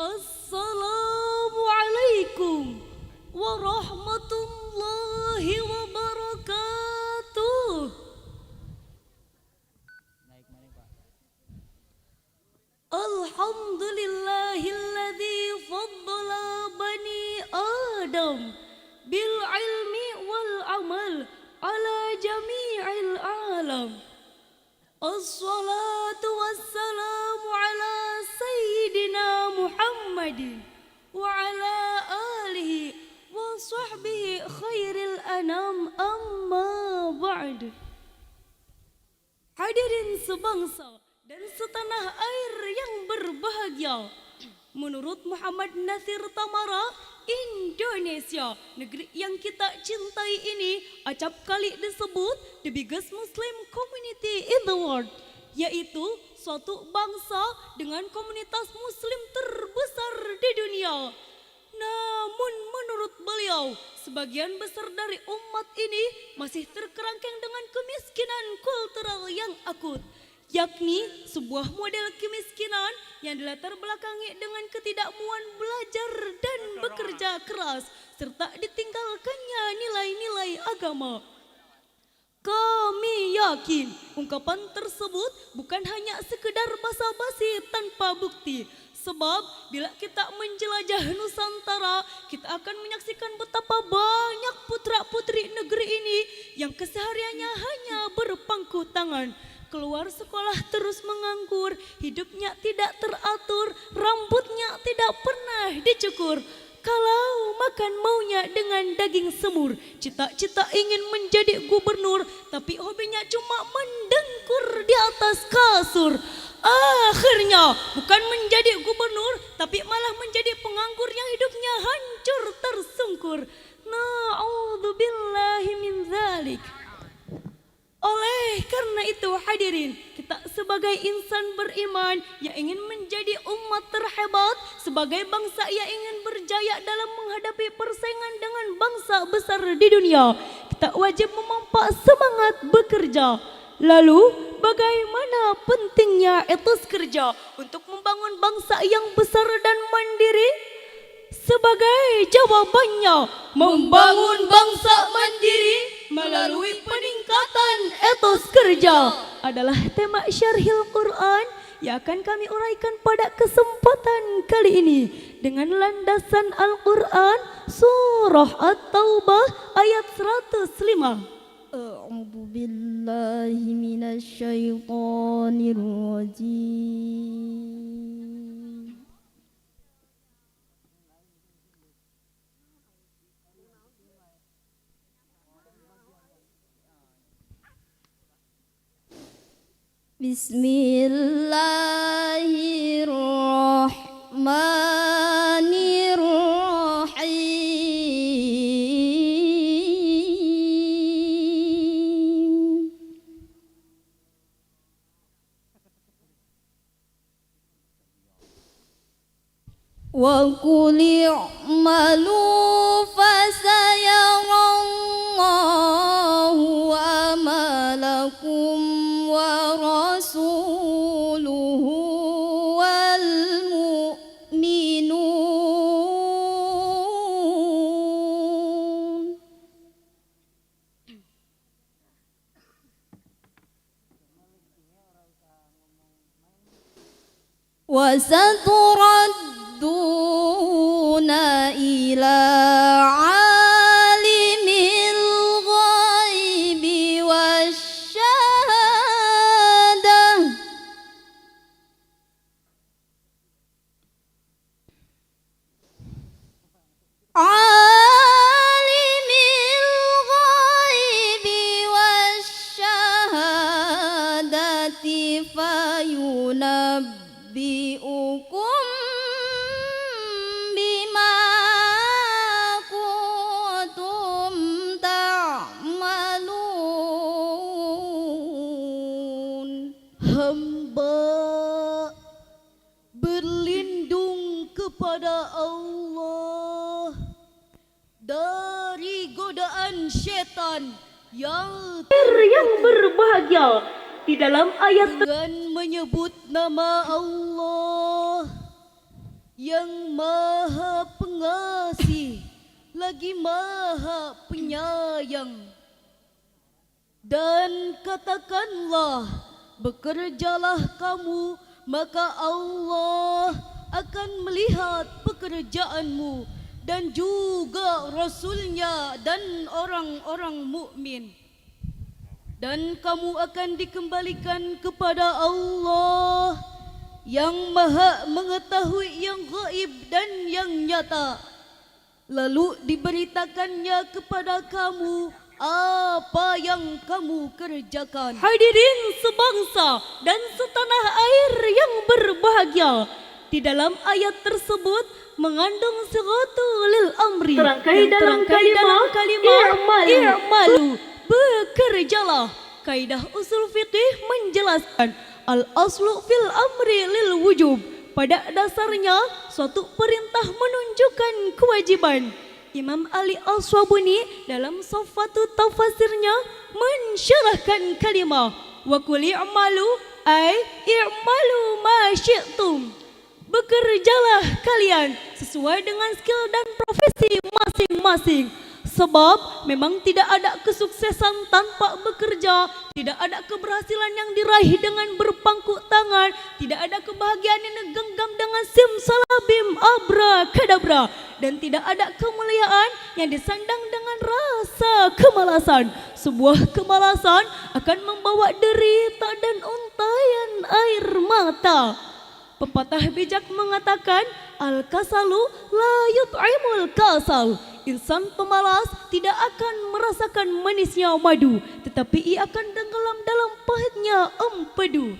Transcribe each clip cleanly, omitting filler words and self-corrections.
Assalamualaikum warahmatullahi wabarakatuh. Alhamdulillahilladzi faddala bani Adam bil ilmi wal amal ala jami'il alam. Assalatu wassalamu ala sayyidina Muhammadin wa ala alihi wa sahbihi khairil anam, amma ba'd. Hadirin sebangsa dan setanah air yang berbahagia, menurut Muhammad Nasir Tamara, Indonesia, negeri yang kita cintai ini, acap kali disebut the biggest Muslim community in the world, yaitu suatu bangsa dengan komunitas Muslim terbesar di dunia. Namun menurut beliau, sebagian besar dari umat ini masih terkerangkeng dengan kemiskinan kultural yang akut, yakni sebuah model kemiskinan yang dilatar belakangi dengan ketidakmauan belajar dan bekerja keras, serta ditinggalkannya nilai-nilai agama. Kami yakin ungkapan tersebut bukan hanya sekedar basa-basi tanpa bukti. Sebab bila kita menjelajah Nusantara, kita akan menyaksikan betapa banyak putra-putri negeri ini yang kesehariannya hanya berpangku tangan. Keluar sekolah terus menganggur, hidupnya tidak teratur, rambutnya tidak pernah dicukur. Kalau makan maunya dengan daging semur, cita-cita ingin menjadi gubernur, tapi hobinya cuma mendengkur di atas kasur. Akhirnya bukan menjadi gubernur, tapi malah menjadi penganggur yang hidupnya hancur tersungkur. Na'udzubillahi min dzalik. Oleh karena itu hadirin, kita sebagai insan beriman yang ingin menjadi umat terhebat, sebagai bangsa yang ingin berjaya dalam menghadapi persaingan dengan bangsa besar di dunia, kita wajib memompa semangat bekerja. Lalu bagaimana pentingnya etos kerja untuk membangun bangsa yang besar dan mandiri? Sebagai jawabannya, membangun bangsa mandiri melalui peningkatan etos kerja adalah tema Syarhil Quran yang akan kami uraikan pada kesempatan kali ini dengan landasan Al-Quran Surah At-Taubah ayat 105. A'udzu billahi minasy syaithanir rajim. Bismillahirrahmanirrahim. Wa qul i'malu fasayarallahu amalakum wa rasuluhu wal mu'minun. Wa saturadduna ila alimil ghaibi wasyahadah. Alimil ghaibi wasyahadati fayunabbi'ukum bima kuntum ta'malun. Hamba berlindung kepada Allah dari godaan setan yang berbahagia di dalam ayat dengan menyebut nama Allah yang Maha Pengasih lagi Maha Penyayang. Dan katakanlah, bekerjalah kamu, maka Allah akan melihat pekerjaanmu dan juga Rasulnya dan orang-orang mukmin. Dan kamu akan dikembalikan kepada Allah yang Maha mengetahui yang gaib dan yang nyata. Lalu diberitakannya kepada kamu apa yang kamu kerjakan. Hadirin sebangsa dan setanah air yang berbahagia, di dalam ayat tersebut mengandung sesuatu lil amri. Terangkai dalam kalimah i'malu, bekerjalah. Kaidah usul fikih menjelaskan al aslu fil amri lil wujub. Pada dasarnya suatu perintah menunjukkan kewajiban. Imam Ali Al-Swabuni dalam Safatu Tafasirnya mensyarahkan kalimah wa qul i'malu ay i'malu ma syi'tum. Bekerjalah kalian sesuai dengan skill dan profesi masing-masing. Sebab memang tidak ada kesuksesan tanpa bekerja, tidak ada keberhasilan yang diraih dengan berpangku tangan, tidak ada kebahagiaan yang digenggam dengan simsalabim abrakadabra, dan tidak ada kemuliaan yang disandang dengan rasa kemalasan. Sebuah kemalasan akan membawa derita dan untayan air mata. Pepatah bijak mengatakan, al-kasalu la yut'imul kasal. Insan pemalas tidak akan merasakan manisnya madu, tetapi ia akan tenggelam dalam pahitnya empedu.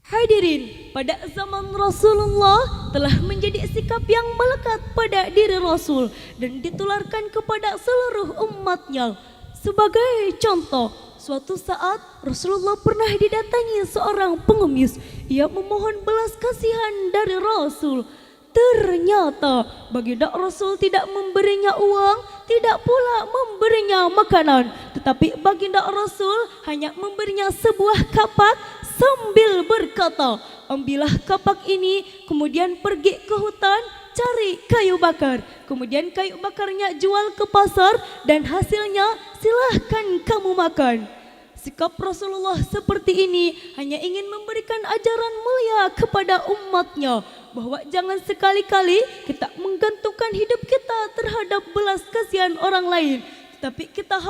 Hadirin, pada zaman Rasulullah telah menjadi sikap yang melekat pada diri Rasul dan ditularkan kepada seluruh umatnya. Sebagai contoh, suatu saat Rasulullah pernah didatangi seorang pengemis. Ia memohon belas kasihan dari Rasul. Ternyata baginda Rasul tidak memberinya uang, tidak pula memberinya makanan, tetapi baginda Rasul hanya memberinya sebuah kapak sambil berkata, ambillah kapak ini, kemudian pergi ke hutan, cari kayu bakar, kemudian kayu bakarnya jual ke pasar, dan hasilnya silahkan kamu makan. Sikap Rasulullah seperti ini hanya ingin memberikan ajaran mulia kepada umatnya, bahwa jangan sekali-kali kita menggantungkan hidup kita terhadap belas kasihan orang lain, tetapi kita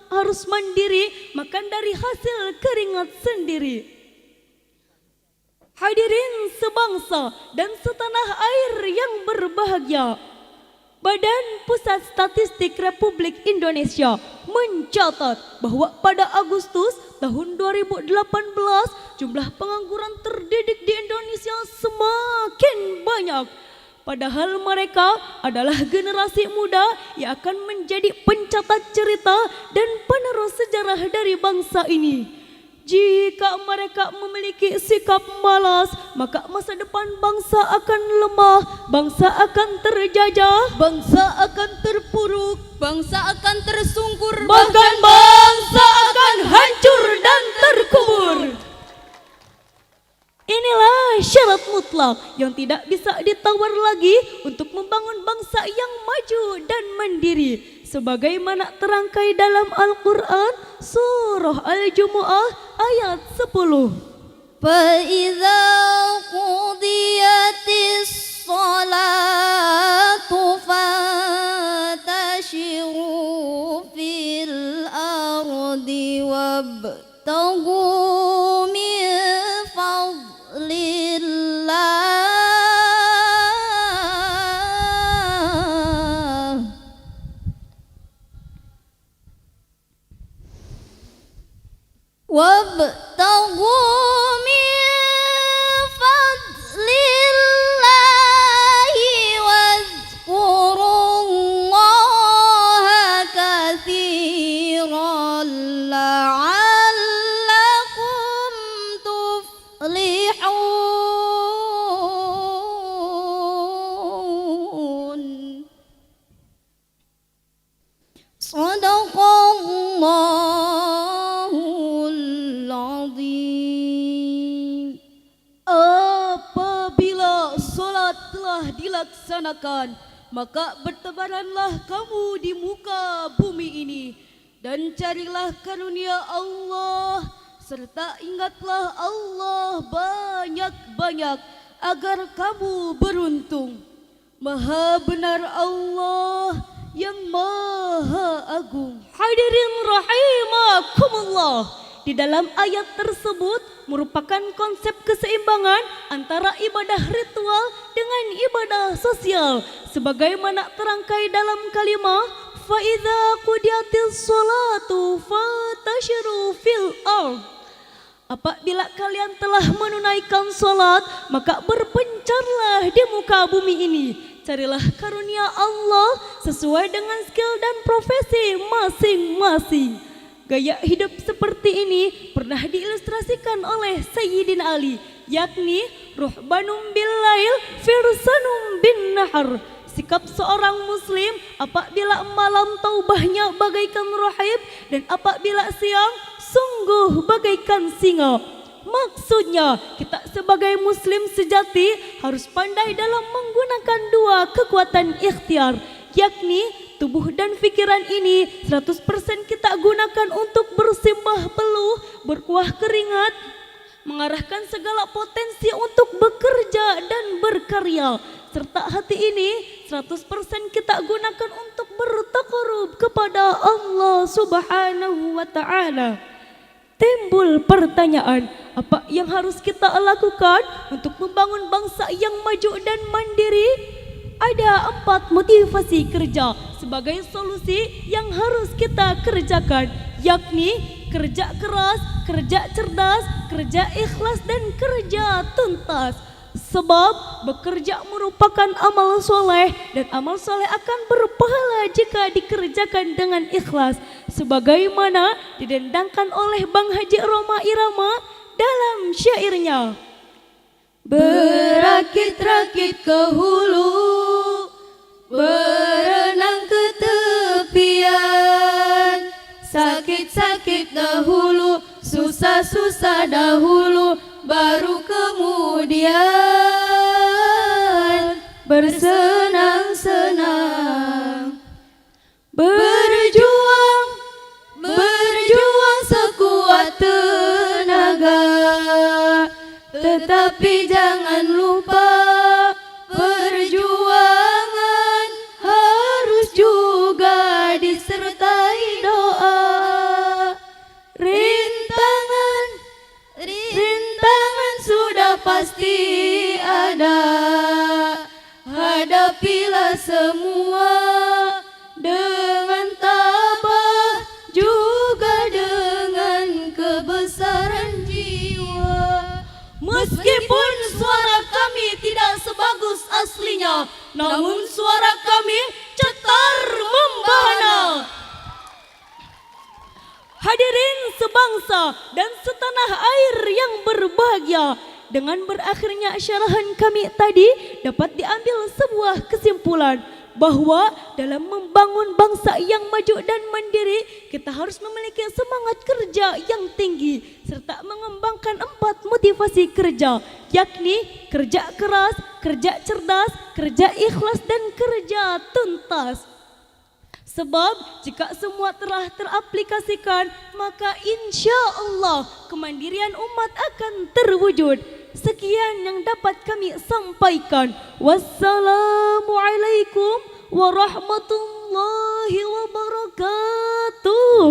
harus mandiri, makan dari hasil keringat sendiri. Hadirin sebangsa dan setanah air yang berbahagia, Badan Pusat Statistik Republik Indonesia mencatat bahwa pada Agustus tahun 2018 jumlah pengangguran terdidik di Indonesia semakin banyak. Padahal mereka adalah generasi muda yang akan menjadi pencatat cerita dan penerus sejarah dari bangsa ini. Jika mereka memiliki sikap malas, maka masa depan bangsa akan lemah, bangsa akan terjajah, bangsa akan terpuruk, bangsa akan tersungkur, bahkan bangsa akan hancur dan terkubur. Inilah syarat mutlak yang tidak bisa ditawar lagi untuk membangun bangsa yang maju dan mandiri, sebagaimana terangkai dalam Al-Quran surah Al-Jumu'ah ayat 10. فَإِذَا قُضِيَتِ الصَّلَاةُ فَانتَشِرُوا فِي الْأَرْضِ وَابْتَغُوا مِنْ فَضْلِ اللَّهِ وَابْتَغُوا مِنْ فَضْلِ dilaksanakan, maka bertebaranlah kamu di muka bumi ini dan carilah karunia Allah, serta ingatlah Allah banyak-banyak agar kamu beruntung. Maha benar Allah yang Maha Agung. Hadirin rahimakumullah, di dalam ayat tersebut merupakan konsep keseimbangan antara ibadah ritual dengan ibadah sosial, sebagaimana terangkai dalam kalimah fa idza qudiyatis sholatu fantashiru fil ardh. Apabila kalian telah menunaikan sholat, maka berpencarlah di muka bumi ini. Carilah karunia Allah sesuai dengan skill dan profesi masing-masing. Gaya hidup seperti ini pernah diilustrasikan oleh Sayyidina Ali, yakni ruhbanum bil lail firsanum bin nahar. Sikap seorang muslim apabila malam taubahnya bagaikan rahib, dan apabila siang sungguh bagaikan singa. Maksudnya, kita sebagai muslim sejati harus pandai dalam menggunakan dua kekuatan ikhtiar, yakni tubuh dan pikiran ini 100% kita gunakan untuk bersimbah peluh, berkuah keringat, mengarahkan segala potensi untuk bekerja dan berkarya, serta hati ini 100% kita gunakan untuk bertaqarrub kepada Allah Subhanahu wa Ta'ala. Timbul pertanyaan, apa yang harus kita lakukan untuk membangun bangsa yang maju dan mandiri? Ada 4 motivasi kerja sebagai solusi yang harus kita kerjakan, yakni kerja keras, kerja cerdas, kerja ikhlas, dan kerja tuntas. Sebab bekerja merupakan amal soleh, dan amal soleh akan berpahala jika dikerjakan dengan ikhlas, sebagaimana didendangkan oleh Bang Haji Roma Irama dalam syairnya. Berakit-rakit ke hulu, berenang ke tepian, sakit-sakit dahulu, susah-susah dahulu, baru kemudian bersenang-senang. Berjuang, berjuang sekuat tenaga, tetapi jangan lupa perjuangan harus juga disertai doa. Rintangan sudah pasti ada, hadapilah semua dengan tabah, juga dengan kebesaran jiwa. Meskipun suara kami tidak sebagus aslinya, namun suara kami cetar membahana. Hadirin sebangsa dan setanah air yang berbahagia, dengan berakhirnya syarahan kami tadi dapat diambil sebuah kesimpulan bahwa dalam membangun bangsa yang maju dan mandiri, kita harus memiliki semangat kerja yang tinggi serta mengembangkan 4 motivasi kerja, yakni kerja keras, kerja cerdas, kerja ikhlas, dan kerja tuntas. Sebab jika semua telah teraplikasikan, maka insya Allah kemandirian umat akan terwujud. Sekian yang dapat kami sampaikan. Wassalamualaikum warahmatullahi wabarakatuh.